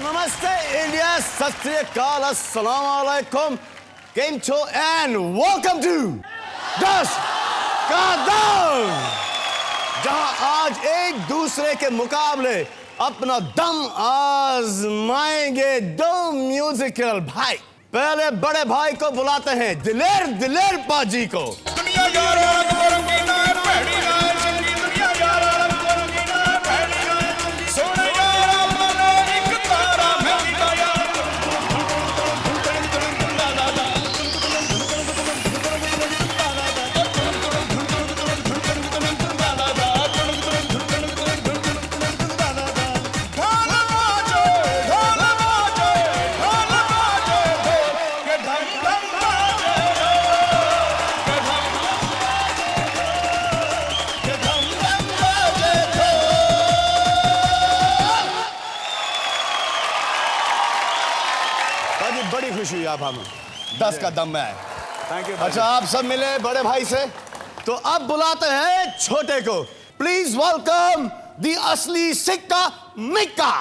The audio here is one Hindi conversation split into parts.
Namaste India, Sat Sri Akal, Assalamu Alaikum, Game Show and welcome to Das का दम, जहां आज एक दूसरे के मुकाबले अपना दम आजमाएंगे दो म्यूजिकल भाई। पहले बड़े भाई को बुलाते हैं दिलेर दिलेर पाजी को। बड़ी खुशी हुई आप हम 10 का दम में आए। Thank you. अच्छा, आप सब मिले बड़े भाई से, तो अब बुलाते हैं छोटे को। प्लीज वेलकम द असली सिक्का मिक्का।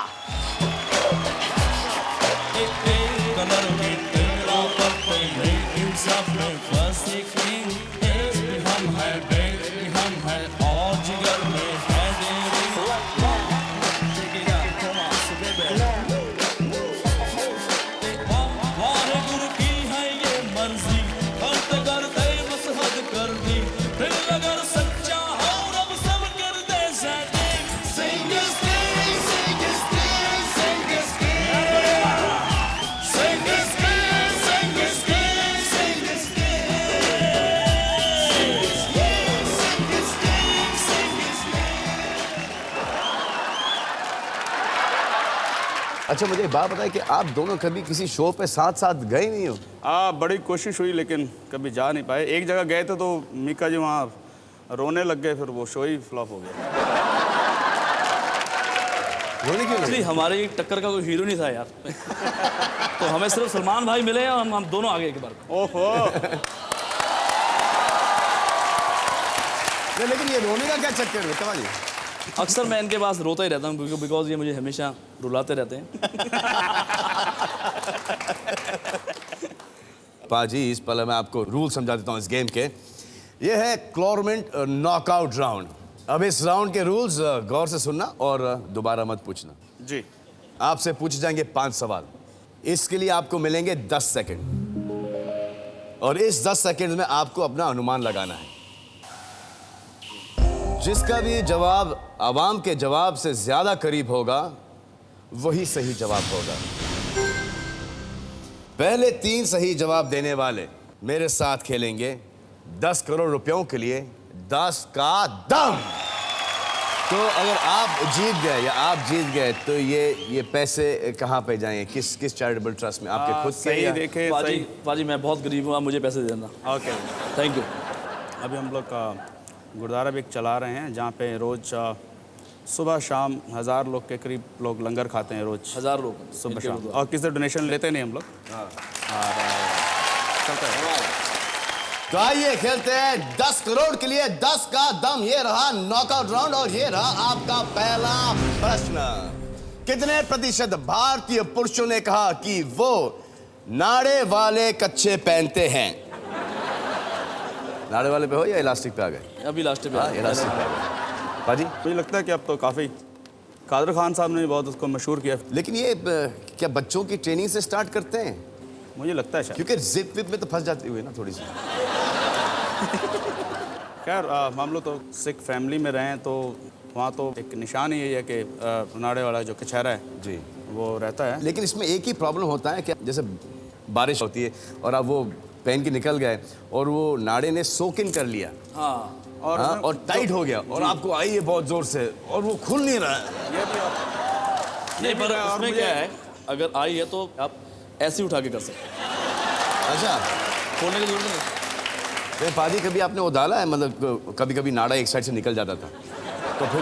अच्छा, मुझे एक बात बताइए कि आप दोनों कभी किसी शो पे साथ साथ गए नहीं हो? बड़ी कोशिश हुई लेकिन कभी जा नहीं पाए। एक जगह गए थे तो मीका जी वहाँ रोने लग गए, फिर वो शो ही फ्लॉप हो गया। रोने क्यों लगे? हमारे टक्कर का कोई हीरो नहीं था यार। तो हमें सिर्फ सलमान भाई मिले और हम दोनों आगे एक बार। ओहो। लेकिन ये रोने का क्या चक्कर है तवाजी? अक्सर मैं इनके पास रोता ही रहता हूँ बिकॉज ये मुझे हमेशा रुलाते रहते हैं। पाजी, इस पल में आपको रूल समझा देता हूँ इस गेम के। ये है क्लोरमेंट नॉकआउट राउंड। अब इस राउंड के रूल्स गौर से सुनना और दोबारा मत पूछना। जी। आपसे पूछे जाएंगे 5 सवाल। इसके लिए आपको मिलेंगे 10 सेकंड और इस 10 सेकंड में आपको अपना अनुमान लगाना है। जिसका भी जवाब आवाम के जवाब से ज्यादा करीब होगा वही सही जवाब होगा। पहले 3 सही जवाब देने वाले मेरे साथ खेलेंगे 10 करोड़ रुपयों के लिए 10 का दम। तो अगर आप जीत गए या आप जीत गए तो ये पैसे कहाँ पे जाएंगे? किस चैरिटेबल ट्रस्ट में? आपके खुद सही के? देखे। पाजी मैं बहुत गरीब हूँ, आप मुझे पैसे दे देना। Okay, thank you. अभी हम लोग गुरुद्वारा भी चला रहे हैं जहाँ पे रोज़ सुबह शाम 1000 लोग के करीब लोग लंगर खाते हैं रोज़। 1000 लोग सुबह शाम, और किसी से डोनेशन लेते नहीं हम लोग। और चलता है। तो आइए खेलते हैं 10 करोड़ के लिए 10 का दम। ये रहा नॉकआउट राउंड और ये रहा आपका पहला प्रश्न। कितने प्रतिशत भारतीय पुरुषों ने कहा कि वो नाड़े वाले कच्छे पहनते हैं? नाड़े वाले पे हो या इलास्टिक पे आ गए? अभी लास्ट पे इलास्टिक पे आ गए। पाजी, मुझे लगता है कि अब तो काफ़ी कादर खान साहब ने बहुत उसको मशहूर किया। लेकिन ये क्या बच्चों की ट्रेनिंग से स्टार्ट करते हैं? मुझे लगता है शायद, क्योंकि जिप विप में तो फंस जाती हुई ना थोड़ी सी। खैर हम लोग तो सिख फैमिली में रहे हैं तो वहाँ तो एक निशान ही यही है कि नाड़े वाला जो कचहरा है जी वो रहता है। लेकिन इसमें एक ही प्रॉब्लम होता है कि जैसे बारिश होती है और अब वो पहन के निकल गए और वो नाड़े ने सोक इन कर लिया। हाँ। और टाइट हो गया और आपको आई है बहुत जोर से और वो खुल नहीं रहा है। नहीं, पर उसमें क्या है, अगर आई है तो आप ऐसे उठा के कर सकते। अच्छा, खोलने की जरूरत नहीं। पाजी, कभी आपने वो डाला है, मतलब कभी कभी नाड़ा एक साइड से निकल जाता था तो फिर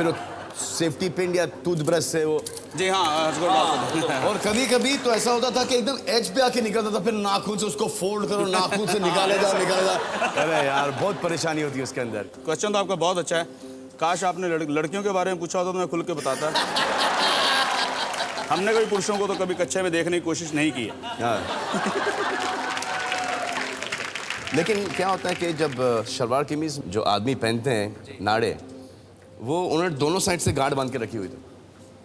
वो सेफ्टी पिन या टूथब्रश से वो। जी हाँ, और कभी कभी तो ऐसा होता था कि एकदम एज पे आके निकलता था, फिर नाखून से उसको फोल्ड करो, नाखून से निकाले जा। अरे यार, बहुत परेशानी होती है उसके अंदर। क्वेश्चन तो आपका बहुत अच्छा है। काश आपने लड़कियों के बारे में पूछा होता तो मैं खुल के बताता। हमने कभी पुरुषों को तो कभी कच्चे में देखने की कोशिश नहीं की है। हाँ। लेकिन क्या होता है कि जब शलवार कमीज जो आदमी पहनते हैं नाड़े, वो उन्होंने दोनों साइड से गांठ बांध के रखी हुई थी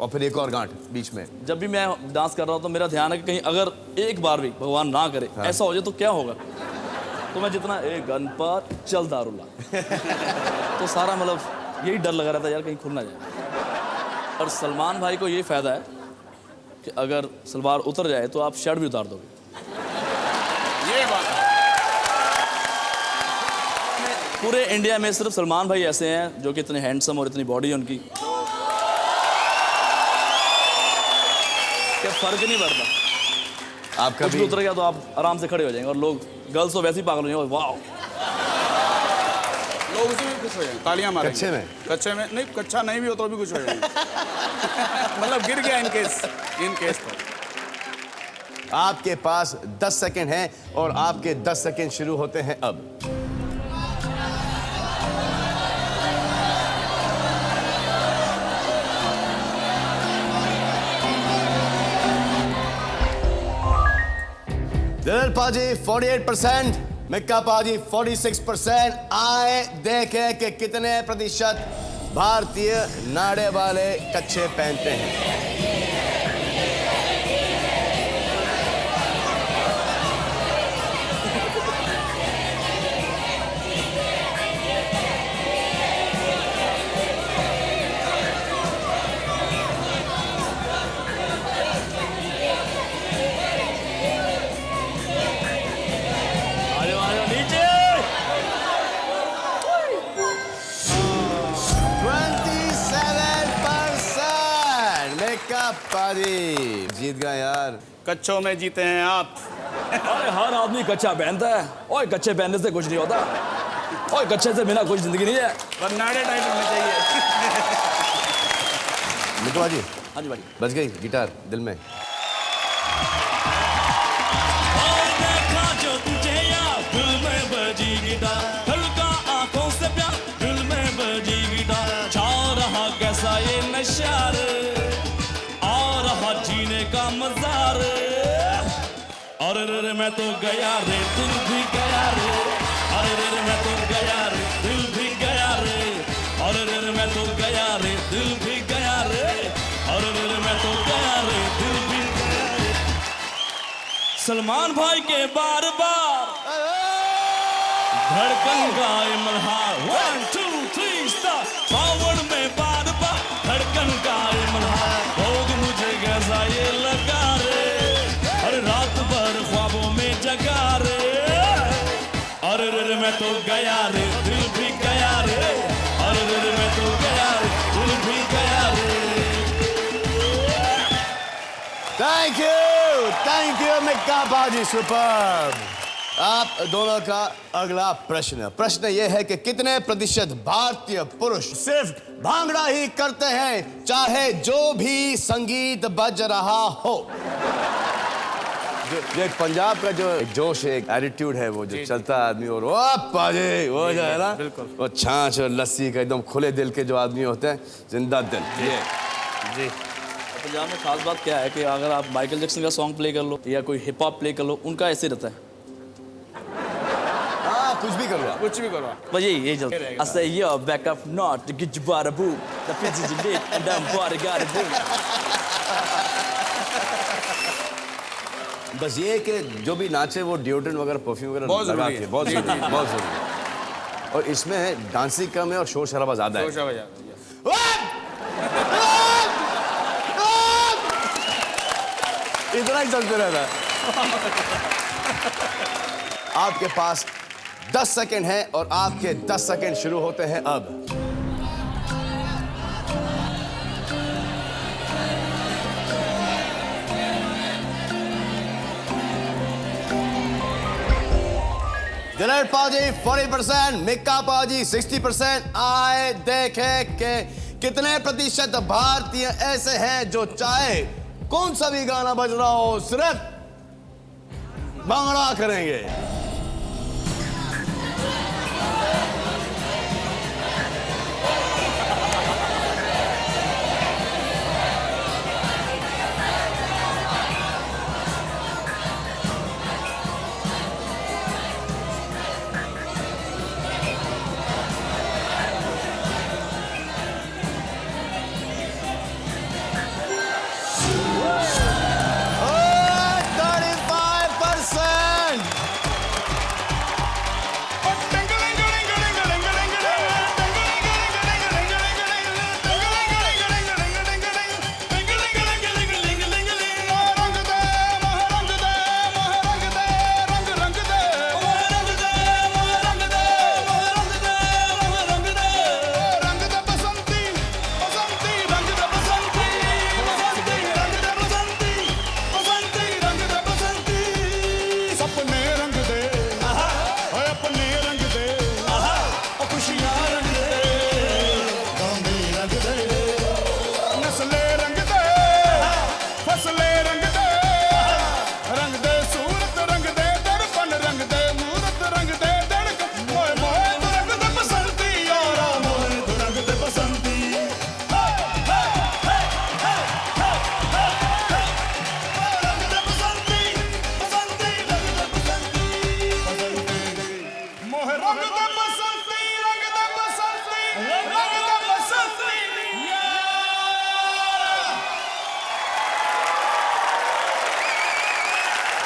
और फिर एक और गांठ बीच में। जब भी मैं डांस कर रहा हूँ तो मेरा ध्यान है कि कहीं अगर एक बार भी भगवान ना करे ऐसा हो जाए तो क्या होगा। तो मैं जितना एक गणपत चल दारुल्ला तो सारा मतलब यही डर लगा रहता है यार कहीं खुल ना जाए। और सलमान भाई को ये फ़ायदा है कि अगर सलवार उतर जाए तो आप शर्ट भी उतार दोगे। ये बात है। पूरे इंडिया में सिर्फ सलमान भाई ऐसे हैं जो कि इतने हैंडसम और इतनी बॉडी है उनकी क्या फ़र्क नहीं पड़ता। आपका कुछ भी उतर गया तो आप आराम से खड़े हो जाएंगे और लोग गर्ल्स तो वैसे ही पागल हो जाएंगे। वाह, लोग उसी में खुश हो जाएंगे, तालियां मारेंगे। कच्चे में? कच्चे में नहीं, कच्चा नहीं भी हो तो भी खुश हो जाएंगे। मतलब गिर गया इन केस तो। आपके पास 10 सेकंड हैं और आपके 10 सेकंड शुरू होते हैं अब। दिल पाजी 48%, मिक्का पाजी 46%। आए देखें कि कितने प्रतिशत भारतीय नाड़े वाले कच्चे पहनते हैं। नीचे 27% मिक्का पाजी जीत गया यार। कच्चों में जीते हैं आप। अरे हर आदमी कच्चा पहनता है। ओए कच्चे पहनने से कुछ नहीं होता। ओए कच्चे से बिना कुछ जिंदगी नहीं है। पर नाड़े टाइट होने चाहिए। मिक्का पाजी हाँ जी भाई। बज गई गिटार दिल में। जो तुझे यार दिल में बजी गिटार, हल्का आंखों से प्यार दिल में बजी गिटार, छा रहा कैसा ये नशा रे, आ रहा जीने का मजा रे। अरे रे मैं तो गया रे दिल भी गया रे, अरे रे मैं तो गया रे दिल भी गया रे, अरे रे मैं तो गया रे दिल भी गया रे, अरे रे मैं तो गया रे दिल भी गया रे। सलमान भाई के बार बार धड़कन का मल्हार 1 2 3 स्टार, पावर में बार बार धड़कन का मल्हार, भोग मुझे कैसा ये लगा रे, हर रात भर ख्वाबों में जगा रे, अरे रे मैं तो गया रे दिल भी गया रे, अरे रे मैं तो गया रे दिल भी गया रे। थैंक यू मिक्का पाजी, सुपर। आप दोनों का अगला प्रश्न यह है कि कितने प्रतिशत भारतीय पुरुष सिर्फ भांगड़ा ही करते हैं चाहे जो भी संगीत बज रहा हो। जो एक पंजाब का जो एक जोश है, एक एटीट्यूड है, वो जो चलता है आदमी, और वो पाजी वो जो है ना, वो छाछ और लस्सी का एकदम खुले दिल के जो आदमी होते हैं, जिंदा दिल। जी। पंजाब में खास बात क्या है कि अगर आप माइकल जैक्सन का सॉन्ग प्ले कर लो या कोई हिप हॉप प्ले कर लो, उनका ऐसे रहता है। हाँ, कुछ भी करो, कुछ भी करो। बस यही चलता है। I say yo back up north to get you bada boo, the pitch is lit and I'm bada got it boo। बस ये कि जो भी नाचे वो डिओड्रेंट वगैरह परफ्यूम वगैरह बहुत लगा जरूरी के, है। बहुत जरूरी है, बहुत जरूरी है। और इसमें डांसिंग कम है और शोर शराबा ज्यादा है। इतना ही चलते रहता है। आपके पास 10 सेकंड है और आपके 10 सेकंड शुरू होते हैं अब। दिलेर पाजी 40%, मिक्का पाजी 60%। आए देखें कि कितने प्रतिशत भारतीय ऐसे हैं जो चाहे कौन सा भी गाना बज रहा हो सिर्फ भांगड़ा करेंगे।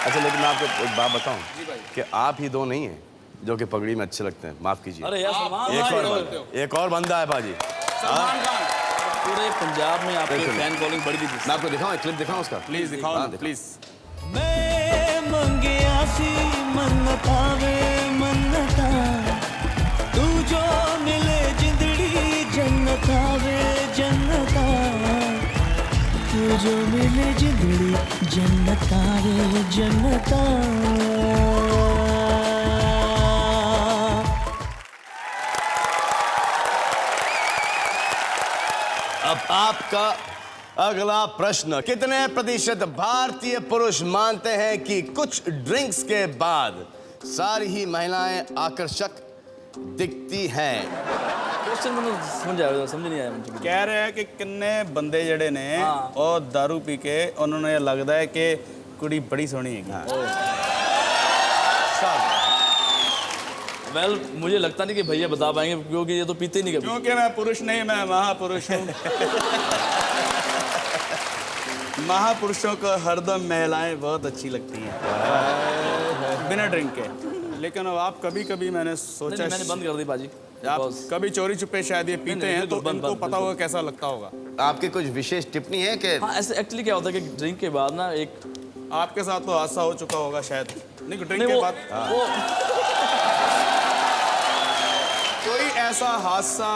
अच्छा लेकिन मैं आपको एक बात बताऊं कि आप ही दो नहीं हैं जो कि पगड़ी में अच्छे लगते हैं, माफ कीजिए। अरे यार सलमान एक और बंदा है पाजी। सलमान खान पूरे पंजाब में आपकी बिल्कुल। फैन फॉलोइंग बड़ी थी। मैं आपको दिखाऊं, एक क्लिप दिखाऊं उसका? प्लीज दिखाओ हाँ, ना, प्लीज। मैं मंगिया सी मन्नता वे मन्नता तू जो मिले जिंदड़ी जन्नता वे जन्नता तू जो मिले जिंदड़ी जन्नता वे जन्नता। अब आपका अगला प्रश्न, कितने प्रतिशत भारतीय पुरुष मानते हैं कि कुछ ड्रिंक्स के बाद सारी ही महिलाएं आकर्षक दिखती हैं? क्वेश्चन मैंने समझ नहीं आया मुझे। कह रहे हैं कि किन्ने बंदे जड़े ने हाँ। और दारू पी के उन्होंने लगता है कि कुड़ी बड़ी सोहनी है। वेल मुझे लगता नहीं कि भैया बता पाएंगे क्योंकि ये तो पीते ही नहीं कभी। क्योंकि मैं पुरुष नहीं, मैं महापुरुष हूँ। महापुरुषों को हरदम महिलाएं बहुत अच्छी लगती हैं बिना ड्रिंक के। लेकिन अब आप कभी कभी मैंने सोचा नहीं, मैंने बंद कर दी बाजी। आप कभी चोरी छुपे शायद ये पीते हैं तो बंद- इनको बंद- पता होगा कैसा लगता होगा। आपकी कुछ विशेष टिप्पणी है कि हाँ ऐसे एक्चुअली क्या होता है कि ड्रिंक के बाद ना एक आपके साथ तो हादसा हो चुका होगा शायद। नहीं ड्रिंक नहीं के वो बाद कोई ऐसा हादसा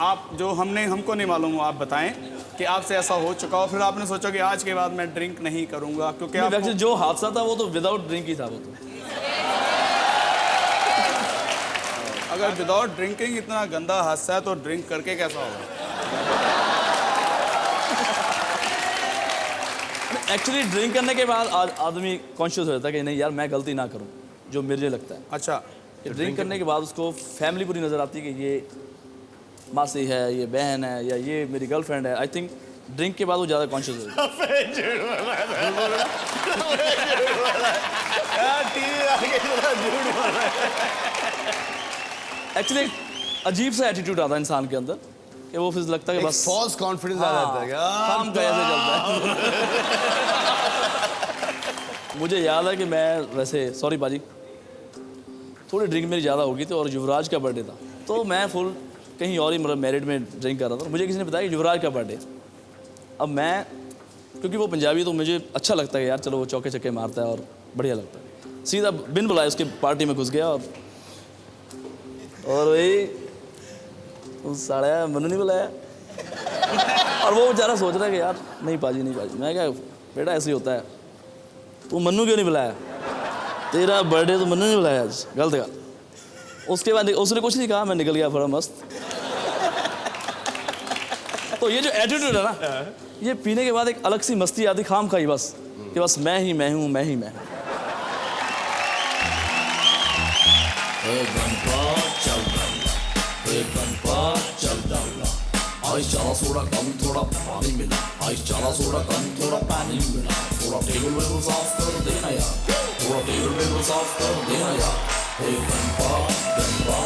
आप जो हमको नहीं मालूम हो, आप बताएं कि आपसे ऐसा हो चुका हो, फिर आपने सोचा कि आज के बाद मैं ड्रिंक नहीं करूंगा क्योंकि आप एक्चुअली जो हादसा था वो तो विदाउट ड्रिंक ही था वो तो। अगर विदाउट ड्रिंकिंग इतना गंदा हादसा है तो ड्रिंक करके कैसा होगा? एक्चुअली ड्रिंक करने के बाद आदमी कॉन्शियस हो जाता है कि नहीं यार मैं गलती ना करूं, जो मुझे लगता है। अच्छा, ड्रिंक करने के बाद उसको फैमिली पूरी नजर आती है कि ये मासी है, ये बहन है, या ये मेरी गर्लफ्रेंड है। आई थिंक ड्रिंक के बाद वो ज़्यादा कॉन्शियस हो जाता है। एक्चुअली अजीब सा एटीट्यूड आता है इंसान के अंदर कि वो फिर लगता है कि बस फॉल्स कॉन्फिडेंस आ जाता है काम का ऐसे चलता है। मुझे याद है कि मैं वैसे सॉरी बाजी थोड़ी ड्रिंक मेरी ज़्यादा हो गई थी और युवराज का बर्थडे था, तो मैं फुल कहीं और ही मतलब मैरिड में ड्रिंक कर रहा था। मुझे किसी ने बताया कि युवराज का बर्थडे। अब मैं क्योंकि वो पंजाबी तो मुझे अच्छा लगता है यार चलो वो चौके चक्के मारता है और बढ़िया लगता है, सीधा बिन बुलाए उसके पार्टी में घुस गया और वही उस साड़ा मनु नहीं बुलाया और वो बेचारा सोच रहा है कि यार नहीं पाजी नहीं पाजी। मैं क्या बेटा ऐसे ही होता है, तू मन्नू क्यों नहीं बुलाया, तेरा बर्थडे तो मन्नू नहीं बुलाया आज, गलत गल। उसके बाद उसने कुछ नहीं कहा, मैं निकल गया बड़ा मस्त। तो ये जो एटीट्यूड है ना, ये पीने के बाद एक अलग सी मस्ती आती खाम खाई बस कि बस मैं ही मैं हूँ, मैं ही मैं हूँ। चला सोडा कम थोड़ा पानी मिला, चला सोडा कम थोड़ा पानी मिला, थोड़ा टेबल वेबल साफ कर देना यार, थोड़ा टेबल वेबल साफ कर देना यार। गंपा गंपा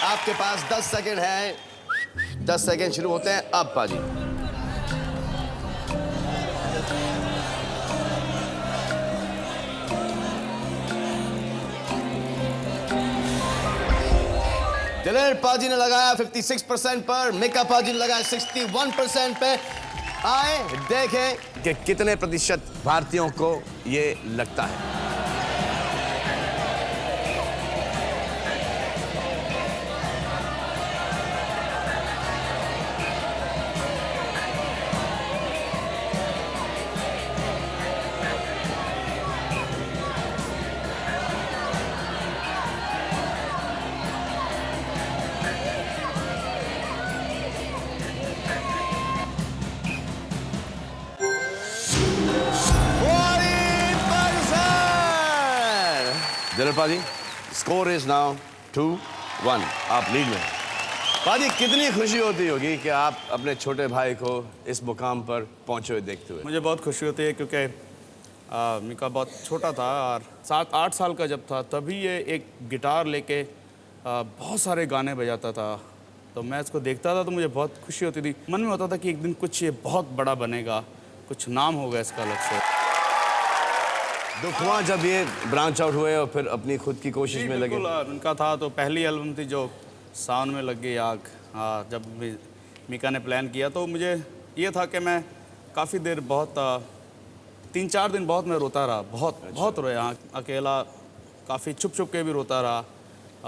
आपके पास 10 सेकंड है, 10 सेकंड शुरू होते हैं अब पाजी। दिलेर पाजी ने लगाया 56% पर, मिका पाजी ने लगाया 61% पे। आए देखें कि कितने प्रतिशत भारतीयों को ये लगता है। दिलीप पाजी, स्कोर इज नाउ 2-1, आप लीड में। पाजी, कितनी खुशी होती होगी कि आप अपने छोटे भाई को इस मुकाम पर पहुंचे हुए देखते हुए? मुझे बहुत खुशी होती है क्योंकि मिका बहुत छोटा था और 7-8 साल का जब था तभी ये एक गिटार लेके बहुत सारे गाने बजाता था। तो मैं इसको देखता था तो मुझे बहुत खुशी होती थी। मन में होता था कि एक दिन कुछ ये बहुत बड़ा बनेगा, कुछ नाम होगा इसका अलग से। दुख हुआ जब ये ब्रांच आउट हुए और फिर अपनी खुद की कोशिश में लगे? उनका था तो पहली एल्बम थी जो सावन में लग गई आग। हाँ, जब मिका ने प्लान किया तो मुझे ये था कि मैं काफ़ी देर बहुत 3-4 दिन बहुत मैं रोता रहा, बहुत रोया। अकेला काफ़ी छुप के भी रोता रहा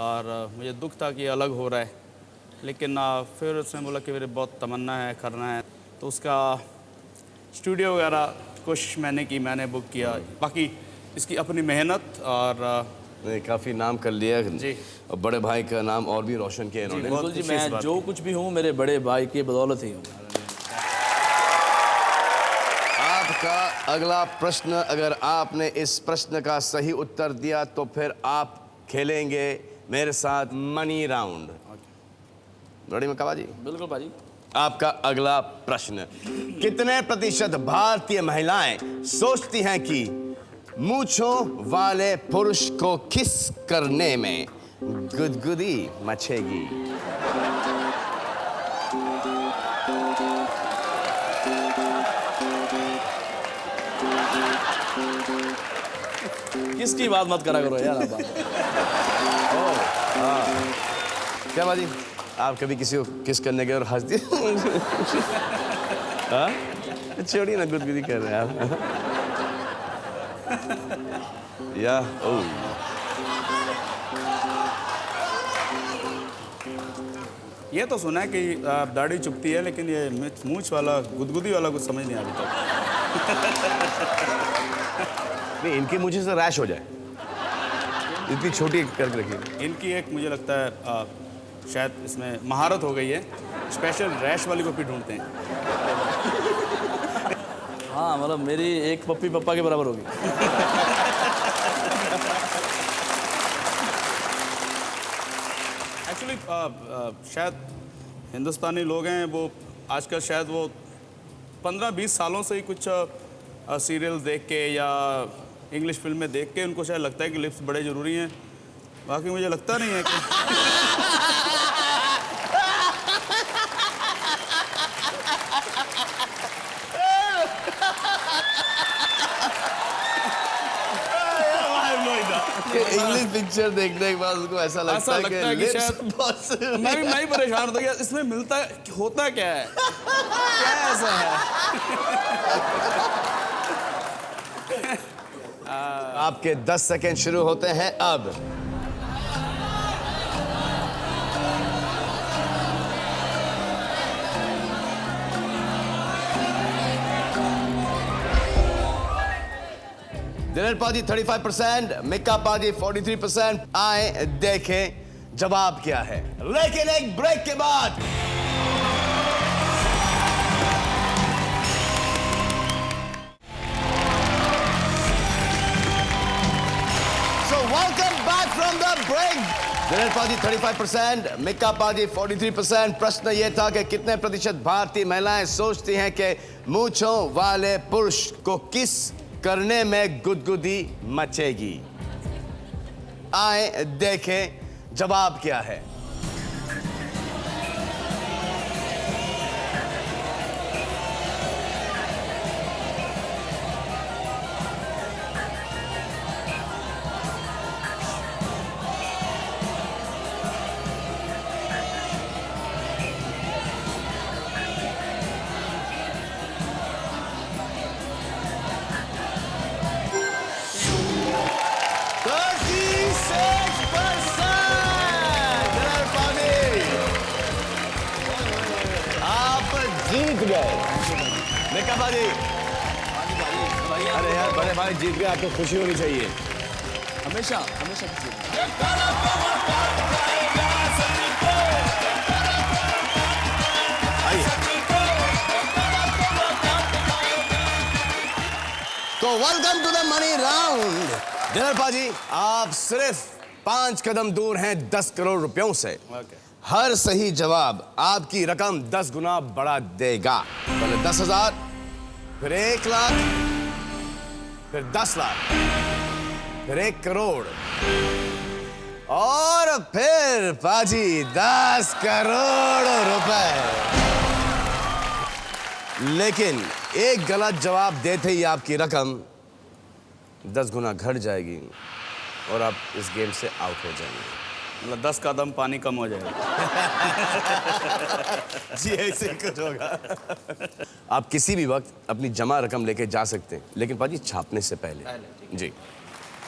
और मुझे दुख था कि ये अलग हो रहा है। लेकिन फिर उसने बोला कि मेरे बहुत तमन्ना है, करना है, तो उसका स्टूडियो वगैरह कोशिश मैंने की, मैंने बुक किया। बाकी इसकी अपनी मेहनत और काफ़ी नाम कर लिया जी। और बड़े भाई का नाम और भी रोशन किया इन्होंने। बिल्कुल जी, मैं जो कुछ भी हूँ मेरे बड़े भाई की बदौलत ही हूँ। आपका अगला प्रश्न, अगर आपने इस प्रश्न का सही उत्तर दिया तो फिर आप खेलेंगे मेरे साथ मनी राउंड। रेडी मिका बाजी? बिल्कुल भाजी। आपका अगला प्रश्न, कितने प्रतिशत भारतीय महिलाएं सोचती हैं कि मूंछों वाले पुरुष को किस करने में गुदगुदी मचेगी? किसकी बात मत करा करो यार आप। क्या बाजी, आप कभी किसी को किस करने गए और हंस दिए? हाँ? छोड़िए ना, गुदगुदी कर रहे हैं आप। या ये तो सुना है कि दाढ़ी चुभती है, लेकिन ये मूंछ वाला गुदगुदी वाला कुछ समझ नहीं आ रहा था। नहीं, इनकी मुझे से रैश हो जाए, इतनी छोटी करके रखी। इनकी एक मुझे लगता है शायद इसमें महारत हो गई है, स्पेशल रैश वाली कॉपी ढूंढते हैं। हाँ, मतलब मेरी एक पप्पी पप्पा के बराबर होगी। एक्चुअली शायद हिंदुस्तानी लोग हैं वो आजकल शायद वो 15-20 सालों से ही कुछ सीरियल देख के या इंग्लिश फिल्में देख के उनको शायद लगता है कि लिप्स बड़े ज़रूरी हैं। बाकी मुझे लगता नहीं है कि इंग्लिश पिक्चर देखने के बाद उसको ऐसा लगता है कि शायद मैं भी परेशान होता कि इसमें मिलता होता क्या है, क्या ऐसा है। आपके 10 सेकंड शुरू होते हैं अब। दिलीप पाजी 35%, मिका पाजी 43%। आए देखें जवाब क्या है, लेकिन एक ब्रेक के बाद। So welcome back from the break. Dilip पाजी 35%, मिका पाजी 43%। प्रश्न यह था कि कितने प्रतिशत भारतीय महिलाएं सोचती हैं कि मूंछों वाले पुरुष को किस करने में गुदगुदी मचेगी? आए देखें जवाब क्या है। जीत गए मिका पाजी। अरे यार, बड़े भाई जीत गए, आपको खुशी होनी चाहिए। हमेशा हमेशा खुशी। तो welcome to the money round. Dinner पाजी, आप सिर्फ 5 कदम दूर हैं 10 करोड़ रुपयों से। ओके। हर सही जवाब आपकी रकम 10 गुना बढ़ा देगा। पहले 10,000, फिर 1 लाख, फिर 10 लाख, फिर 1 करोड़ और फिर पाजी 10 करोड़ रुपए। लेकिन एक गलत जवाब देते ही आपकी रकम 10 गुना घट जाएगी और आप इस गेम से आउट हो जाएंगे। मतलब 10 कदम पानी कम हो जाएगा। जी ऐसे कुछ होगा। आप किसी भी वक्त अपनी जमा रकम लेके जा सकते हैं, लेकिन पाजी छापने से पहले। जी।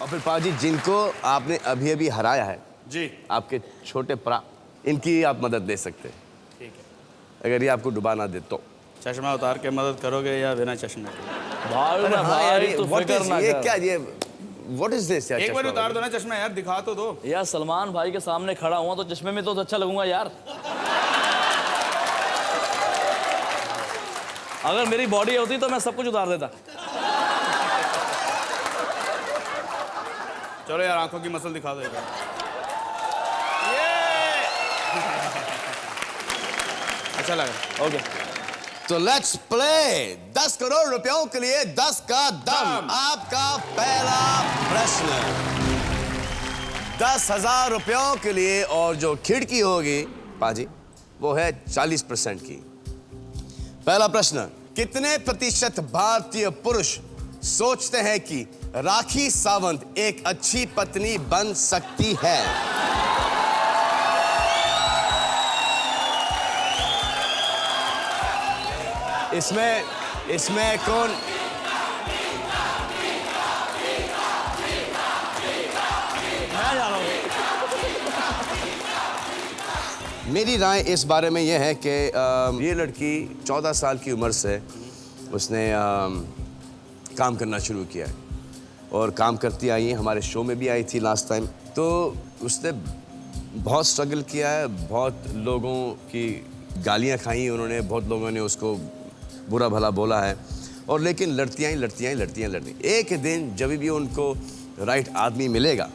और फिर पाजी जिनको आपने अभी अभी हराया है, जी। आपके छोटे प्रा, इनकी आप मदद ले सकते हैं। ठीक है। अगर ये आपको डुबा ना दे तो। चश्मा उतार के मदद करोगे या बिना चश्मे के? भागना भाई यार, तू फिक्र ना ये कर। क्या ये व्हाट इज दिस यार? एक बार चश्मा उतार वाला? दो ना चश्मा यार, दिखा तो दो। यार सलमान भाई के सामने खड़ा हुआ तो चश्मे में तो अच्छा लगूंगा यार। अगर मेरी बॉडी होती तो मैं सब कुछ उतार देता। चलो यार आंखों की मसल दिखा दो एक बार। अच्छा लगा। ओके। तो लेट्स प्ले 10 करोड़ रुपयों के लिए 10 का दम। आपका पहला प्रश्न 10,000 रुपयों के लिए, और जो खिड़की होगी पाजी वो है 40% की। पहला प्रश्न, कितने प्रतिशत भारतीय पुरुष सोचते हैं कि राखी सावंत एक अच्छी पत्नी बन सकती है? इसमें कौन? मैं जा रहा हूँ। मेरी राय इस बारे में यह है कि ये लड़की 14 साल की उम्र से उसने काम करना शुरू किया है और काम करती आई है। हमारे शो में भी आई थी लास्ट टाइम। तो उसने बहुत स्ट्रगल किया है, बहुत लोगों की गालियां खाई उन्होंने, बहुत लोगों ने उसको बुरा भला बोला है, और लेकिन लड़ती एक दिन जब भी उनको राइट आदमी मिलेगा,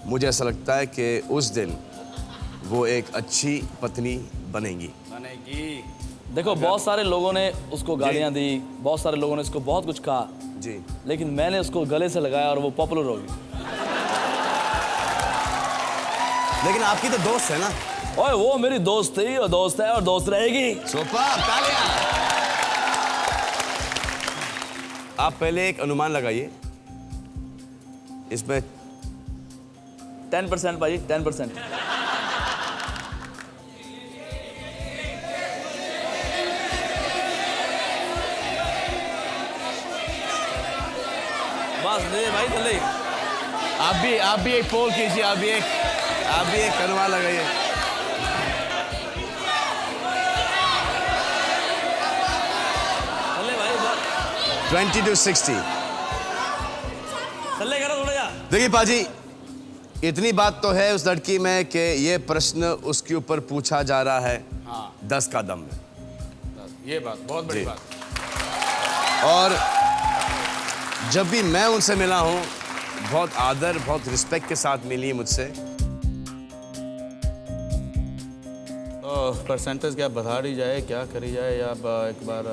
मुझे ऐसा लगता है कि उस दिन वो एक अच्छी पत्नी बनेगी। देखो बहुत सारे लोगों ने उसको गालियां दी, बहुत सारे लोगों ने उसको बहुत कुछ कहा जी। लेकिन मैंने उसको गले से लगाया और वो पॉपुलर हो गई। लेकिन आपकी तो दोस्त है ना? ओए वो मेरी दोस्त थी और दोस्त है और दोस्त रहेगी। सुपर, तालियां। आप पहले एक अनुमान लगाइए इसमें। 10% भाई, 10%। बस दे भाई जल्दी। आप भी एक पोल कीजिए, आप भी एक अनुमान लगाइए। चले भाई 20 to 60। चले करो थोड़ा जा। देखिए पाजी, इतनी बात तो है उस लड़की में कि ये प्रश्न उसके ऊपर पूछा जा रहा है। हाँ। 10 का दम में। ये बात बहुत बड़ी जी। बात। और जब भी मैं उनसे मिला हूँ, बहुत आदर, बहुत रिस्पेक्ट के साथ मिली मुझसे। तो परसेंटेज क्या बता दी जाए, क्या करी जाए, या एक बार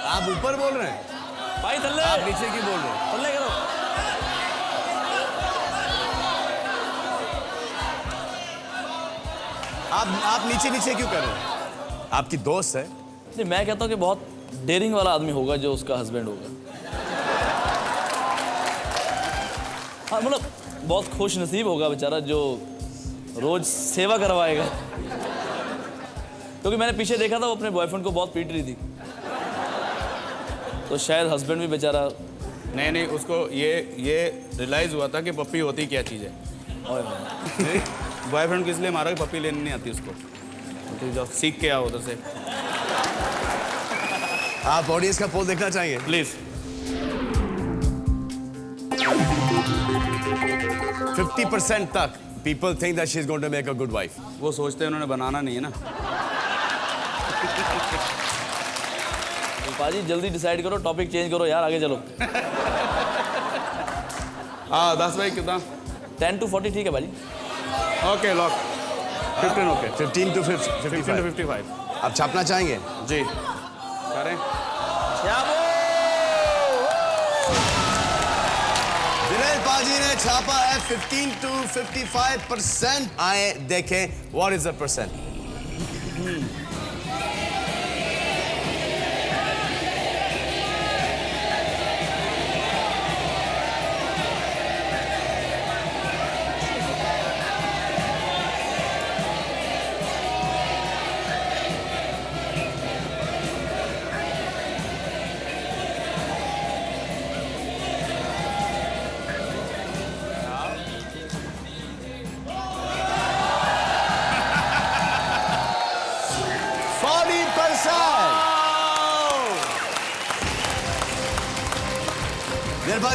आप ऊपर बोल रहे हैं, भाई चले। आप नीचे क्यों बोल रहे हैं? चले करो। आप नीचे क्यों कर रहे हैं? आपकी दोस्त है। नहीं, मैं कहता हूँ कि बहुत डेयरिंग वाला आदमी होगा जो उसका हस्बैंड होगा। हाँ मतलब बहुत खुश नसीब होगा बेचारा जो रोज सेवा करवाएगा। क्योंकि मैंने पीछे देखा था वो अपने बॉयफ्रेंड को बहुत पीट रही थी, तो शायद हस्बैंड भी बेचारा। नहीं उसको ये रियलाइज़ हुआ था कि पप्पी होती क्या चीज़ है। बॉयफ्रेंड किस लिए मारा कि पप्पी लेने नहीं आती उसको, तो जो सीख के आओ उधर से। आप ऑडियंस का पोल देखना चाहेंगे? प्लीज़। 50% तक people think that she's going to make a good wife. वो सोचते हैं उन्होंने बनाना नहीं है ना। पाजी जल्दी डिसाइड करो, टॉपिक चेंज करो यार, आगे चलो। हाँ 10 भाई कितना? 10 to 40 ठीक है भाजी। Okay lock. 15 okay. 15 to 15 to 55। 55। आप छापना चाहेंगे? जी करें। दिलेर पाजी ने छापा है 15 to 55%। आए देखें व्हाट इज द परसेंट।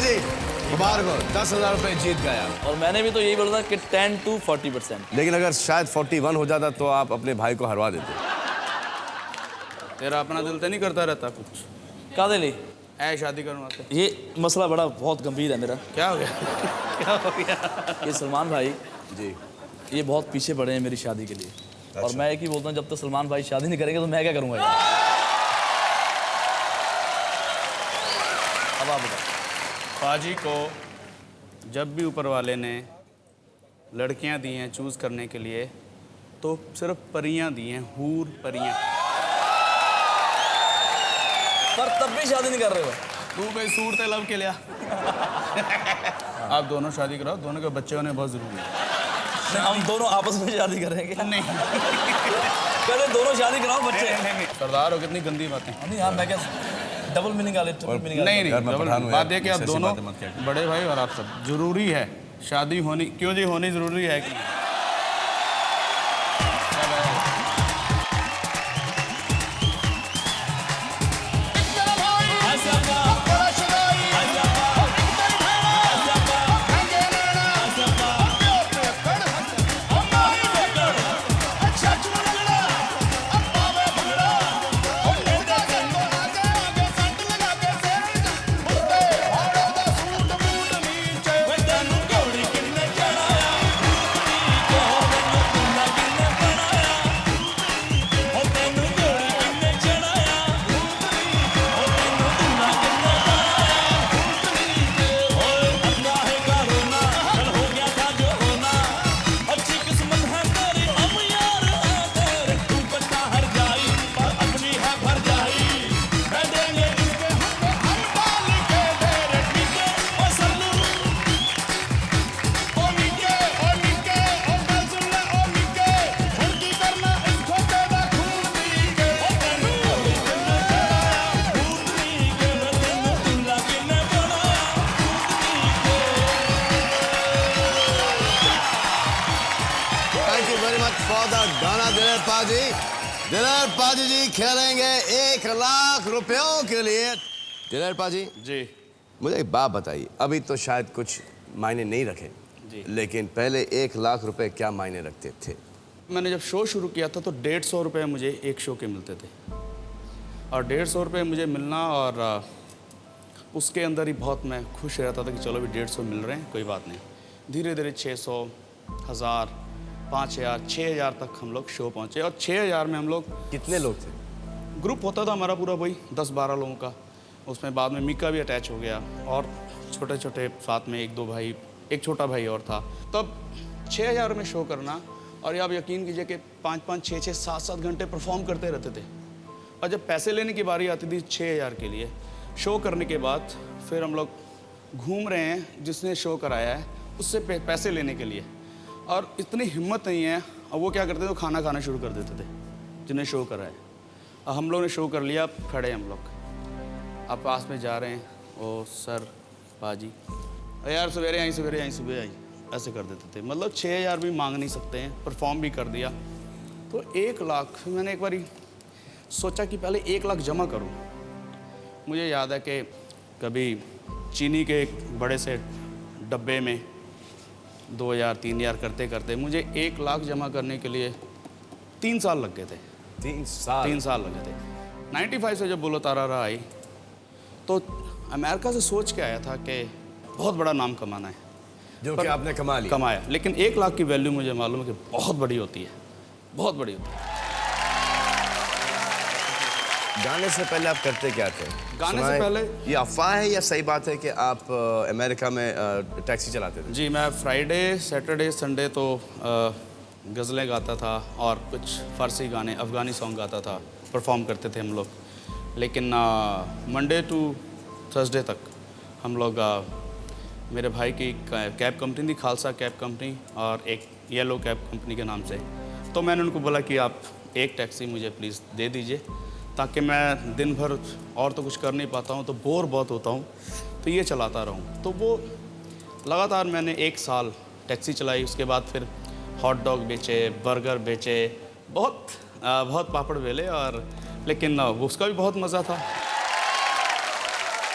जी मुबारक हो, 10,000 रुपए जीत गया। और मैंने भी तो यही बोला था कि 10 to 40%। लेकिन अगर शायद 41 हो जाता तो आप अपने भाई को हरवा देते। तेरा अपना दिल तो नहीं करता रहता कुछ? कादे ले ऐ शादी करवा के। ये मसला बड़ा बहुत गंभीर है मेरा। क्या हो गया? क्या हो गया? ये सलमान भाई जी ये बहुत पीछे पड़े हैं मेरी शादी के लिए। और मैं एक ही बोलता हूँ, जब तक सलमान भाई शादी नहीं करेंगे तो मैं क्या करूँगा यार? अब आप बताओ। पाजी को जब भी ऊपर वाले ने लड़कियां दी हैं चूज़ करने के लिए तो सिर्फ परियां दी हैं, हूर परियां। पर तब भी शादी नहीं कर रहे हो। तू कोई सूरत लब के लिया। आप दोनों शादी कराओ, दोनों के बच्चे होने बहुत ज़रूरी है। नहीं, हम दोनों आपस में शादी करेंगे। नहीं पहले दोनों शादी कराओ बच्चे। नहीं सरदार हो, कितनी गंदी बातें। नहीं यार, मैं क्या डबल मीनिंग वाले, ट्रिपल मीनिंग वाले। नहीं नहीं, बात है कि आप दोनों बड़े भाई और आप सब जरूरी है शादी होनी। क्यों जी होनी जरूरी है कि दिलेर पाजी जी खेलेंगे 1 लाख रुपयों के लिए। दिलेर पाजी जी मुझे एक बात बताइए, अभी तो शायद कुछ मायने नहीं रखे जी, लेकिन पहले 1 लाख रुपए क्या मायने रखते थे? मैंने जब शो शुरू किया था तो 150 रुपये मुझे एक शो के मिलते थे। और 150 रुपये मुझे मिलना और उसके अंदर ही बहुत मैं खुश रहता था कि चलो भी 150 मिल रहे हैं, कोई बात नहीं। धीरे धीरे 600, 1000, 5000, 6000 तक हम लोग शो पहुँचे। और 6000 में हम लोग कितने लोग थे? ग्रुप होता था हमारा पूरा वही 10-12 लोगों का। उसमें बाद में मीका भी अटैच हो गया और छोटे छोटे साथ में 1-2 भाई, एक छोटा भाई और था। तब 6000 में शो करना, और आप यकीन कीजिए कि 5-5, 6-6, 7-7 घंटे परफॉर्म करते रहते थे। और जब पैसे लेने की बारी आती थी 6000 के लिए शो करने के बाद, फिर हम लोग घूम रहे हैं जिसने शो कराया है उससे पैसे लेने के लिए। और इतनी हिम्मत नहीं है, और वो क्या करते थे, खाना खाना शुरू कर देते थे जिन्हें शो कराया। और हम लोग ने शो कर लिया, खड़े हम लोग अब पास में जा रहे हैं, ओ सर पाजी यार सवेरे आई, सवेरे आई, सुबह आई, ऐसे कर देते थे। मतलब 6000 भी मांग नहीं सकते हैं, परफॉर्म भी कर दिया। तो 1 लाख, फिर मैंने एक बार सोचा कि पहले 1 लाख जमा करूं। मुझे याद है कि कभी चीनी के एक बड़े से डब्बे में 2000, 3000 करते करते मुझे 1 लाख जमा करने के लिए 3 साल लग गए थे। 3 साल? 3 साल लगे थे। 95 से जब बुलेट आरा आई तो अमेरिका से सोच के आया था कि बहुत बड़ा नाम कमाना है, जो कि आपने कमा लिया। कमाया। लेकिन 1 लाख की वैल्यू मुझे मालूम है कि बहुत बड़ी होती है, बहुत बड़ी होती है। गाने से पहले आप करते क्या थे? गाने से सुनाए- पहले? ये अफवाह है या सही बात है कि आप अमेरिका में टैक्सी चलाते थे? जी, मैं फ्राइडे, सैटरडे, संडे तो गज़लें गाता था और कुछ फ़ारसी गाने, अफ़गानी सॉन्ग गाता था, परफॉर्म करते थे हम लोग। लेकिन मंडे टू थर्सडे तक हम लोग मेरे भाई की कैब कंपनी थी, खालसा कैब कंपनी, और एक येलो कैब कंपनी के नाम से। तो मैंने उनको बोला कि आप एक टैक्सी मुझे प्लीज़ दे दीजिए, ताकि मैं दिन भर और तो कुछ कर नहीं पाता हूँ, तो बोर बहुत होता हूँ, तो ये चलाता रहूँ। तो वो लगातार मैंने 1 साल टैक्सी चलाई। उसके बाद फिर हॉट डॉग बेचे, बर्गर बेचे, बहुत पापड़ बेले, और लेकिन उसका भी बहुत मज़ा था।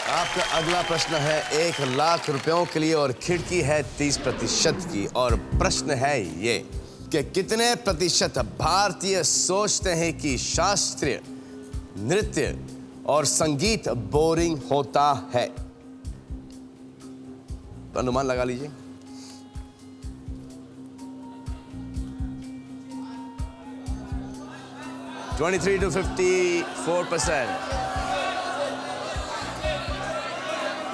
आपका अगला प्रश्न है 1 लाख रुपयों के लिए और खिड़की है 30% की, और प्रश्न है ये कि कितने प्रतिशत भारतीय सोचते हैं कि शास्त्रीय नृत्य और संगीत बोरिंग होता है? अनुमान लगा लीजिए। (23 to 54%).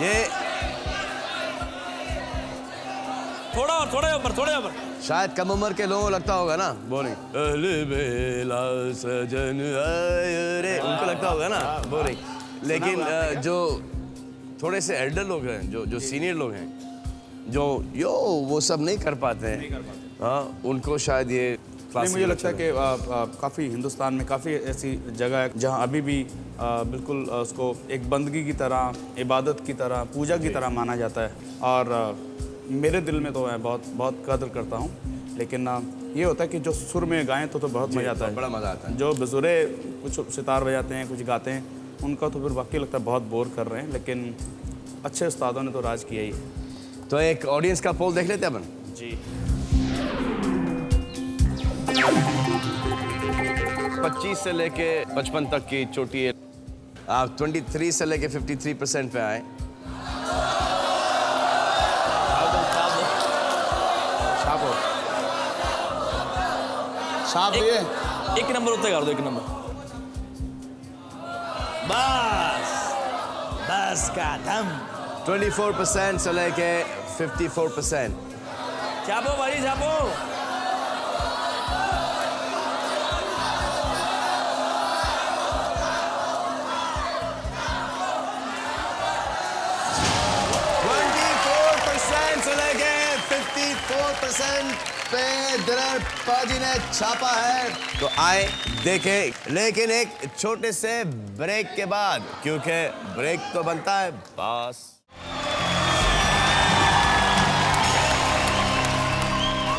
ये थोड़े ऊपर। शायद कम उम्र के लोगों को लगता होगा ना बोरिंग। अहले बेला सजन आए रे, उनको लगता होगा ना बोरिंग। लेकिन जो थोड़े से एल्डर लोग हैं, जो सीनियर लोग हैं, जो वो सब नहीं कर पाते हैं, हाँ, उनको शायद ये नहीं, मुझे लगता है कि काफ़ी हिंदुस्तान में काफ़ी ऐसी जगह है जहाँ अभी भी बिल्कुल उसको एक बंदगी की तरह, इबादत की तरह, पूजा की तरह माना जाता है। और मेरे दिल में तो मैं बहुत कदर करता हूँ। लेकिन ये होता है कि जो सुर में गाएं तो बहुत मज़ा आता है, बड़ा मज़ा आता है। जो बेसुरे कुछ सितार बजाते हैं, कुछ गाते हैं, उनका तो फिर वाकई लगता है बहुत बोर कर रहे हैं। लेकिन अच्छे उस्तादों ने तो राज किया ही है। तो एक ऑडियंस का पोल देख लेते हैं अपन। जी, 25 से लेके 55 तक की चोटी है। आप 23 से लेके 53% पे आए। साहब ये एक नंबर उत्ते कर दो, 1 नंबर। बस का दम। 24% से लेके 54%। छापो भाई, छापो। से लेके 54% पे दिलर पाजी ने छापा है। तो आए देखें, लेकिन एक छोटे से ब्रेक के बाद, क्योंकि ब्रेक तो बनता है बस।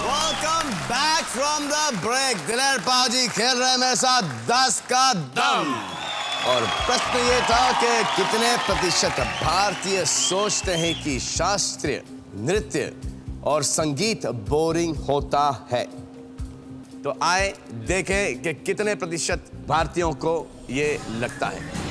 Welcome back from the break. Diler paaji खेल रहे हैं मेरे साथ 10 का दम। और प्रश्न ये था कि कितने प्रतिशत भारतीय सोचते हैं कि शास्त्रीय नृत्य और संगीत बोरिंग होता है? तो आए देखें कि कितने प्रतिशत भारतीयों को ये लगता है।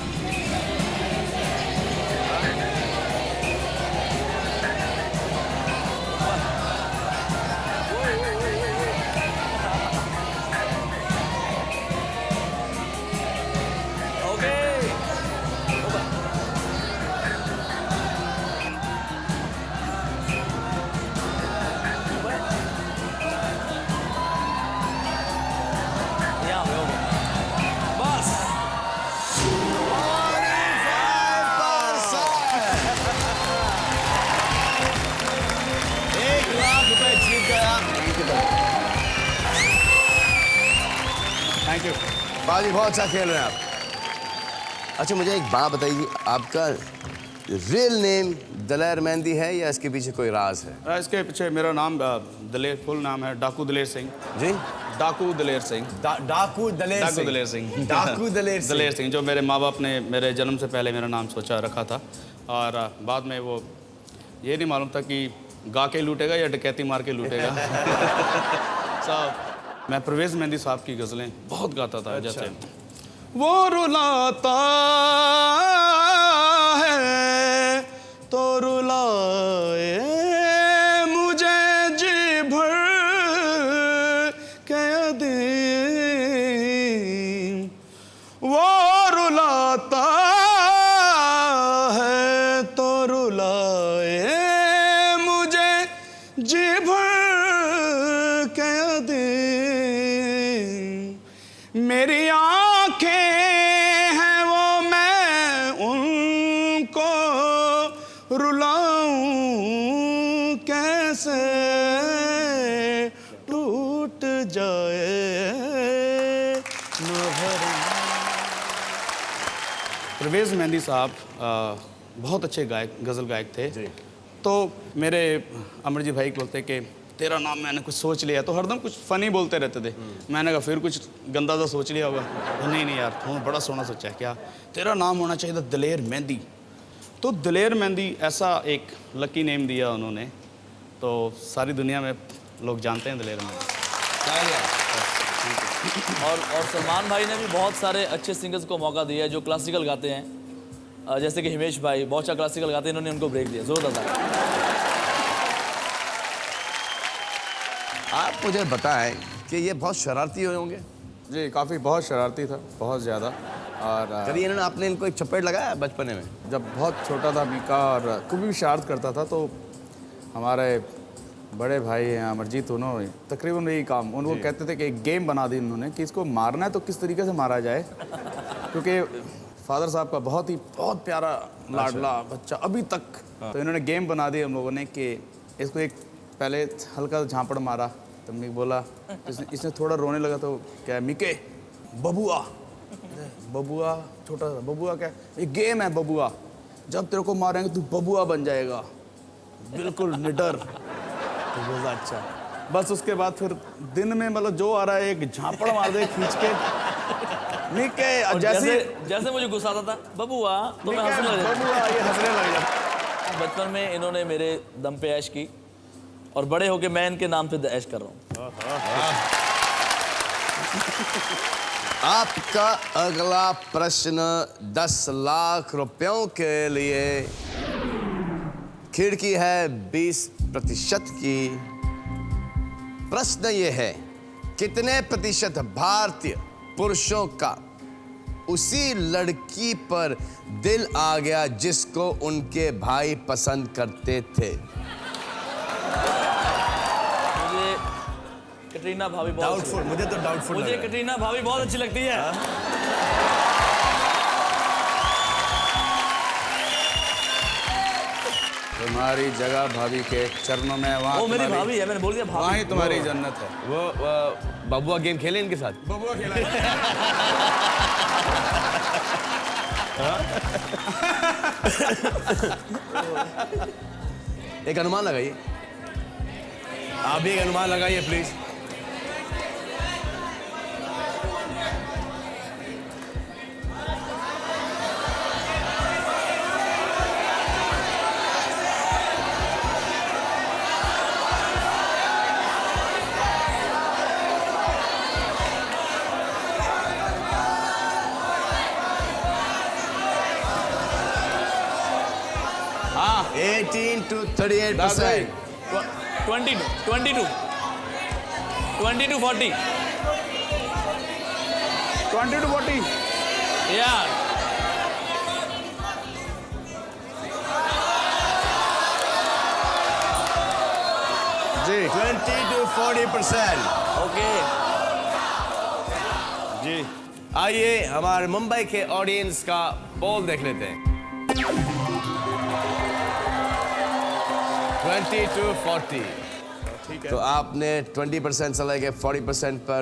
Thank you. बाजी बहुत अच्छा खेल रहे हैं आप। अच्छा, मुझे एक बात बताइए, आपका रियल नेम दलेर मेहंदी है या इसके पीछे कोई राज है? इसके पीछे मेरा नाम दलेर, फुल नाम है डाकू दलेर सिंह जी। डाकू दलेर सिंह। डाकू दलेर डाकू दलेर सिंह। डाकू दलेर सिंह। दलेर सिंह, जो मेरे माँ बाप ने मेरे जन्म से पहले मेरा नाम सोचा रखा था, और बाद में वो ये नहीं मालूम था कि गा के लूटेगा या डकैती मार के लूटेगा। साहब, मैं परवेज़ मेहंदी साहब की गज़लें बहुत गाता था। जैसे वो रुलाता है तो रुलाए मुझे जी भर के दिन। वो रुलाता है तो रुलाए मुझे जी भर के दिन। मेरी आंखें हैं वो मैं उनको रुलाऊं कैसे, टूट जाए न भर। परवेज़ मेहंदी साहब बहुत अच्छे गायक, गज़ल गायक थे जी। तो मेरे अमरजीत भाई बोलते कि तेरा नाम मैंने कुछ सोच लिया, तो हरदम कुछ फ़नी बोलते रहते थे। मैंने कहा फिर कुछ गंदा सा सोच लिया होगा। नहीं नहीं यार, तूने बड़ा सोना सोचा है। क्या? तेरा नाम होना चाहिए था दलेर मेहंदी। तो दलेर मेहंदी ऐसा एक लकी नेम दिया उन्होंने, तो सारी दुनिया में लोग जानते हैं दलेर मेहंदी। और सलमान भाई ने भी बहुत सारे अच्छे सिंगर्स को मौका दिया है जो क्लासिकल गाते हैं, जैसे कि हिमेश भाई बहुत अच्छा क्लासिकल गाते हैं, इन्होंने उनको ब्रेक दिया। ज़रूर दादा आप मुझे बताएं कि ये बहुत शरारती हुए होंगे। जी, काफ़ी बहुत शरारती था, बहुत ज़्यादा। और कभी इन्होंने आपने इनको एक चपेट लगाया बचपने में? जब बहुत छोटा था मीका और कभी भी शरारत करता था, तो हमारे बड़े भाई हैं अमरजीत, उन्होंने तकरीबन यही काम, उनको कहते थे कि एक गेम बना दी उन्होंने कि इसको मारना है तो किस तरीके से मारा जाए, क्योंकि फादर साहब का बहुत प्यारा लाडला बच्चा अभी तक। तो इन्होंने गेम बना दी हम लोगों ने कि इसको एक पहले हल्का सा झापड़ मारा, तो मैं बोला, इसने थोड़ा रोने लगा तो क्या मिके बबुआ, बबुआ छोटा सा बबुआ, क्या ये गेम है बबुआ, जब तेरे को मारेंगे तू बबुआ बन जाएगा, बिल्कुल निडर। तो बोला अच्छा। बस उसके बाद फिर दिन में मतलब जो आ रहा है एक झापड़ मार दे खींच के मिके। जैसे मुझे गुस्सा आता था बबुआ, तो मैं हंसने लग जाता। बबुआ, ये हंसने लग जाता। बचपन में इन्होंने मेरे दम पे ऐश की और बड़े होके मैं इनके नाम पे ऐश कर रहा हूँ। आपका अगला प्रश्न 10 लाख रुपयों के लिए। खिड़की है 20% की। प्रश्न ये है, कितने प्रतिशत भारतीय पुरुषों का उसी लड़की पर दिल आ गया जिसको उनके भाई पसंद करते थे? मुझे कटरीना भाभी बहुत डाउटफुल, मुझे तो डाउटफुल मुझे कटरीना भाभी बहुत अच्छी लगती है। तुम्हारी जगह भाभी के चरणों में, वहाँ वो मेरी भाभी है, मैंने बोल दिया भाभी। वहाँ ही तुम्हारी जन्नत है। वो बबुआ गेम खेले इनके साथ? बबुआ खेला एक अनुमान लगाइए, आप भी एक अनुमान लगाइए प्लीज। हाँ 18 to 38%। 22 40 20 to 40। यार जी 20 to 40%। ओके। जी आइए हमारे मुंबई के ऑडियंस का बोल देख लेते हैं। 20 to 40। ठीक है। तो आपने 20% से लेके 40% पर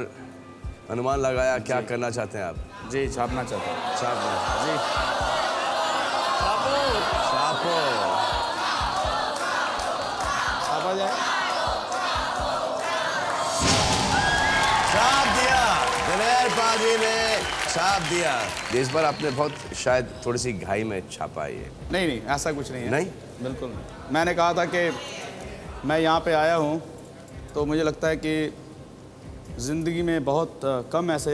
अनुमान लगाया। क्या करना चाहते हैं आप? जी छापना चाहता हूँ। छापना। जी छापो। छापा जाए। छाप दिया, दिलेर पाजी ने छाप दिया। इस बार आपने बहुत शायद थोड़ी सी घाई में छापा है ये। नहीं नहीं, ऐसा कुछ नहीं है। नहीं? बिल्कुल नहीं। मैंने कहा था कि मैं यहाँ पे आया हूँ तो मुझे लगता है कि ज़िंदगी में बहुत कम ऐसे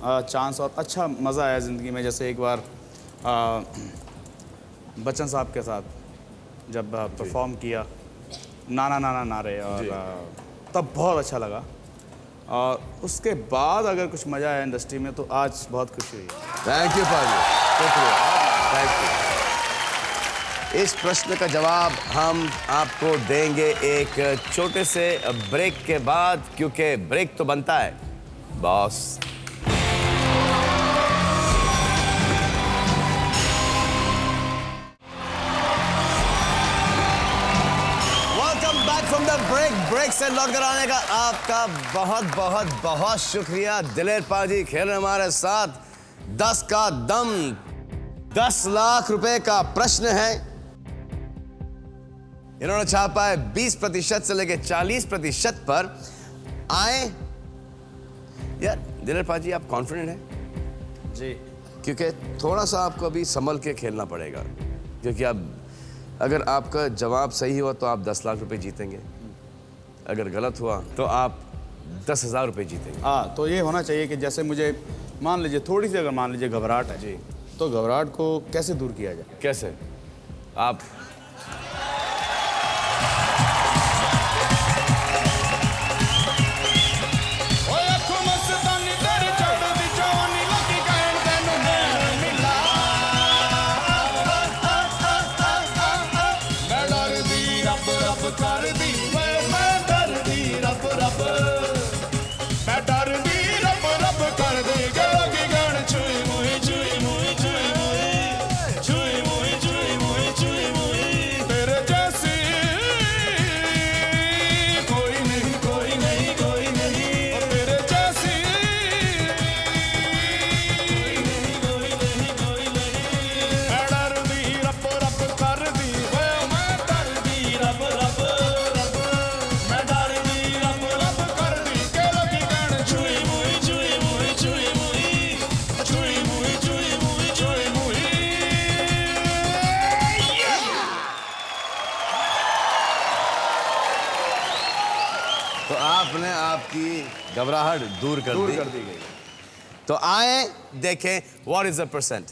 चांस और अच्छा मज़ा आया ज़िंदगी में। जैसे एक बार बच्चन साहब के साथ जब परफॉर्म किया नाना नाना नारे, और तब बहुत अच्छा लगा। और उसके बाद अगर कुछ मज़ा आया इंडस्ट्री में तो आज बहुत खुशी हुई। थैंक यू पाजी, शुक्रिया, थैंक यू। इस प्रश्न का जवाब हम आपको देंगे एक छोटे से ब्रेक के बाद, क्योंकि ब्रेक तो बनता है boss. Welcome back from the break से लौट कर आने का आपका बहुत बहुत बहुत शुक्रिया। दिलेर पाजी खेल रहे हमारे साथ। 10 का दम, 10 लाख रुपए का प्रश्न है। इन्होंने छापा है 20% से लेकर 40% पर। आए यार दिलेर पाजी, आप कॉन्फिडेंट हैं? जी, क्योंकि थोड़ा सा आपको अभी संभल के खेलना पड़ेगा, क्योंकि आप अगर आपका जवाब सही हुआ तो आप 10 लाख रुपए जीतेंगे, अगर गलत हुआ तो आप 10,000 रुपए जीतेंगे। हाँ, तो ये होना चाहिए कि जैसे मुझे मान लीजिए थोड़ी सी अगर मान लीजिए घबराहट है जी, तो घबराहट को कैसे दूर किया जाए? कैसे? आप तो आपने आपकी घबराहट दूर कर दी गई। तो आए देखें व्हाट इज द परसेंट।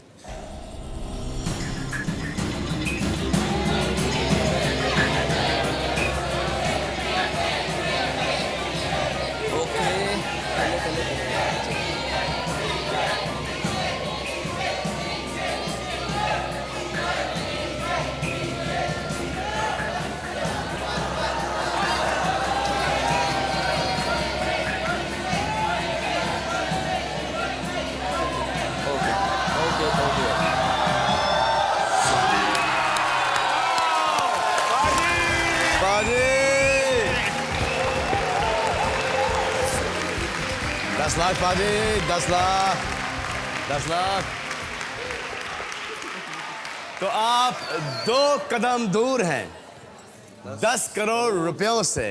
बाजी 10 लाख बाजी, 10 लाख, 10 लाख। तो आप 2 कदम दूर हैं 10 करोड़ रुपयों से।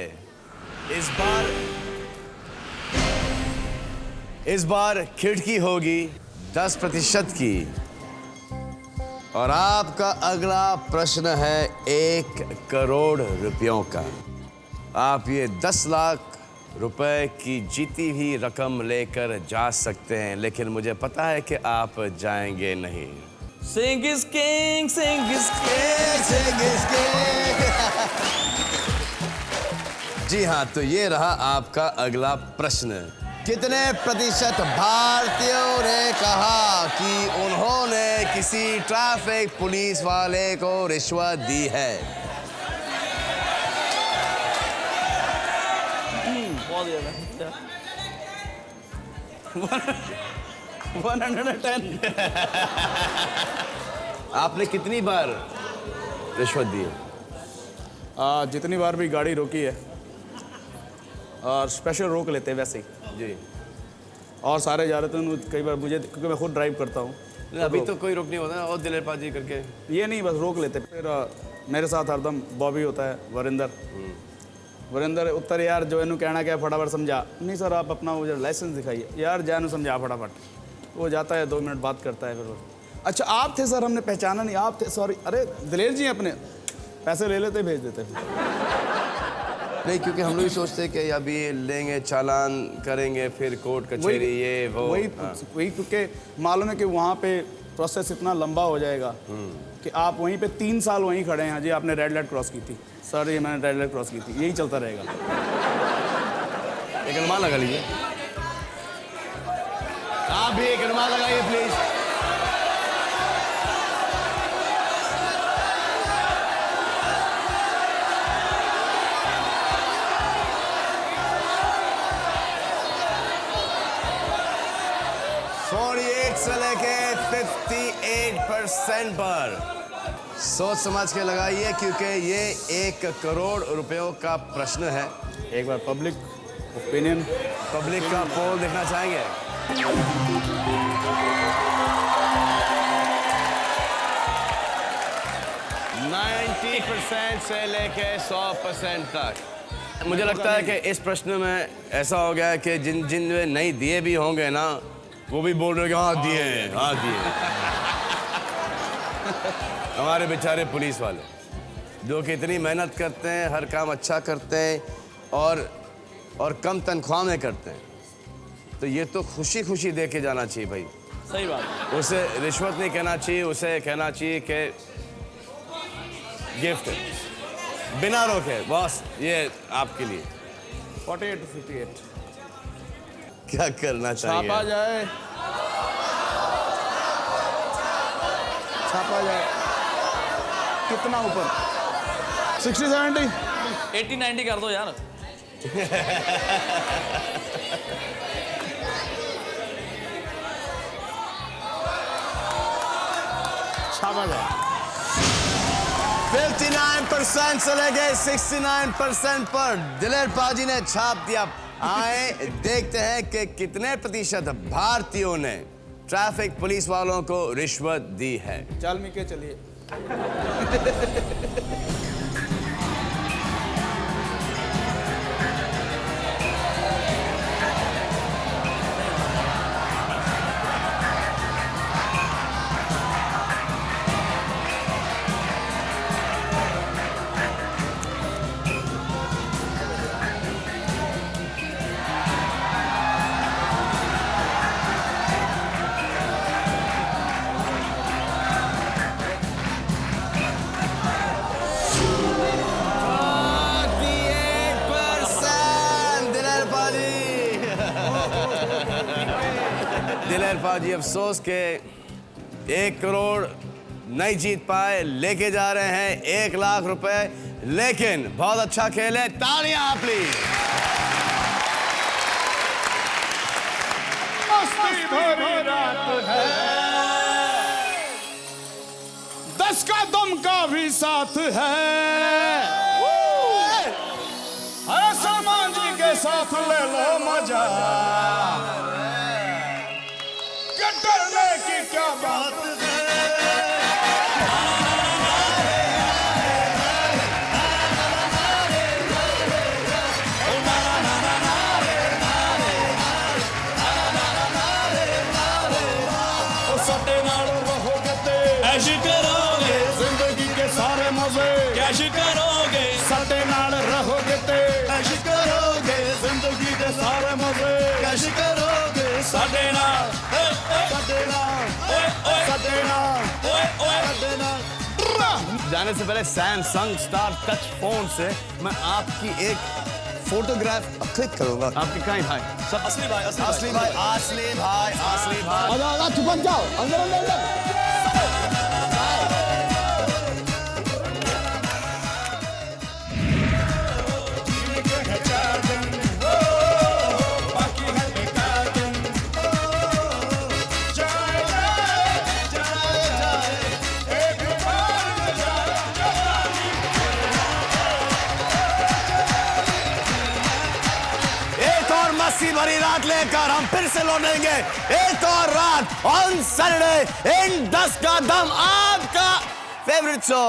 इस बार खिड़की होगी 10% की। और आपका अगला प्रश्न है 1 करोड़ रुपयों का। आप ये 10 लाख रुपए की जीती हुई रकम लेकर जा सकते हैं, लेकिन मुझे पता है कि आप जाएंगे नहीं। Sing is king, sing is king. जी हाँ, तो ये रहा आपका अगला प्रश्न। कितने प्रतिशत भारतीयों ने कहा कि उन्होंने किसी ट्रैफिक पुलिस वाले को रिश्वत दी है? बहुत ज़्यादा। 110। आपने कितनी बार रिश्वत दी है? जितनी बार भी गाड़ी रोकी है, और स्पेशल रोक लेते हैं वैसे ही जी। और सारे जा रहे थे कई बार मुझे, क्योंकि मैं खुद ड्राइव करता हूँ। अभी तो कोई रोक नहीं होता और दिलेर पाजी करके ये नहीं, बस रोक लेते। फिर मेरे साथ हरदम बॉबी होता है, वरिंदर उत्तर यार जो इन्हों कहना क्या फटाफट समझा। नहीं सर आप अपना वो लाइसेंस दिखाइए यार, जानो समझा फटाफट। वो जाता है 2 मिनट बात करता है, फिर वो अच्छा आप थे सर, हमने पहचाना नहीं, आप थे, सॉरी। अरे दिलेर जी अपने पैसे ले लेते भेज देते। नहीं, क्योंकि हम लोग भी सोचते हैं कि अभी लेंगे, चालान करेंगे, फिर कोर्ट कचहरी, ये वो। वही क्योंकि मालूम है कि वहाँ पे प्रोसेस इतना लंबा हो जाएगा कि आप वहीं पे 3 साल वहीं खड़े हैं। जी आपने रेड लाइट क्रॉस की थी सर, ये मैंने रेड लाइट क्रॉस की थी, यही चलता रहेगा। एक अनुमान लगा लीजिए, आप भी एक अनुमान लगाइए प्लीज। से लेके 58% पर सोच समझ के लगाइए, क्योंकि ये 1 करोड़ रुपयों का प्रश्न है। एक बार पब्लिक ओपिनियन, पब्लिक का पोल देखना चाहेंगे? %90 से लेके 100% तक। मुझे लगता है कि इस प्रश्न में ऐसा हो गया है कि जिन में नहीं दिए भी होंगे ना, वो भी बोल रहे हैं कि हाँ दिए हैं, हाँ दिए हैं। हमारे बेचारे पुलिस वाले जो कि इतनी मेहनत करते हैं, हर काम अच्छा करते हैं और कम तनख्वाह में करते हैं, तो ये तो खुशी खुशी दे के जाना चाहिए भाई। सही बात। उसे रिश्वत नहीं कहना चाहिए, उसे कहना चाहिए कि गिफ्ट है, बिना रोके बॉस ये आपके लिए। 48 to 58 क्या करना चाहिए? छापा जाए, छापा जाए। कितना ऊपर? 60 70 80 90 कर दो यार। छापा जाए। 59% चले गए 69% पर। दिलेर पाजी ने छाप दिया। आए देखते हैं कि कितने प्रतिशत भारतीयों ने ट्रैफिक पुलिस वालों को रिश्वत दी है। चल मिके चलिए। दिलेर पाजी अफसोस के 1 करोड़ नहीं जीत पाए, लेके जा रहे हैं 1 लाख रुपए, लेकिन बहुत अच्छा खेल है, तालियां प्लीज। मस्ती भरी रात है, 10 का दम का भी साथ है। अरे सलमान जी के साथ ले लो मजा, डरने की क्या बात है। सटे नाल रहोगे ते ऐश करोगे, जिंदगी के सारे मजे कैश करोगे। सटे नाल रहोगे ते ऐश करोगे, जिंदगी के सारे मजे कैश करोगे। सटे नाल जाने से पहले सैमसंग स्टार टच फोन से मैं आपकी एक फोटोग्राफ क्लिक करूंगा। आपके कहीं भाई सब असली भाई, असली भाई, असली भाई, असली भाई। आजा छुपन जाओ, अंदर अंदर अंदर। मस्ती भरी रात लेकर हम फिर से लौटेंगे, एक और रात ऑन सैटरडे इन 10 का दम, आपका फेवरेट शो।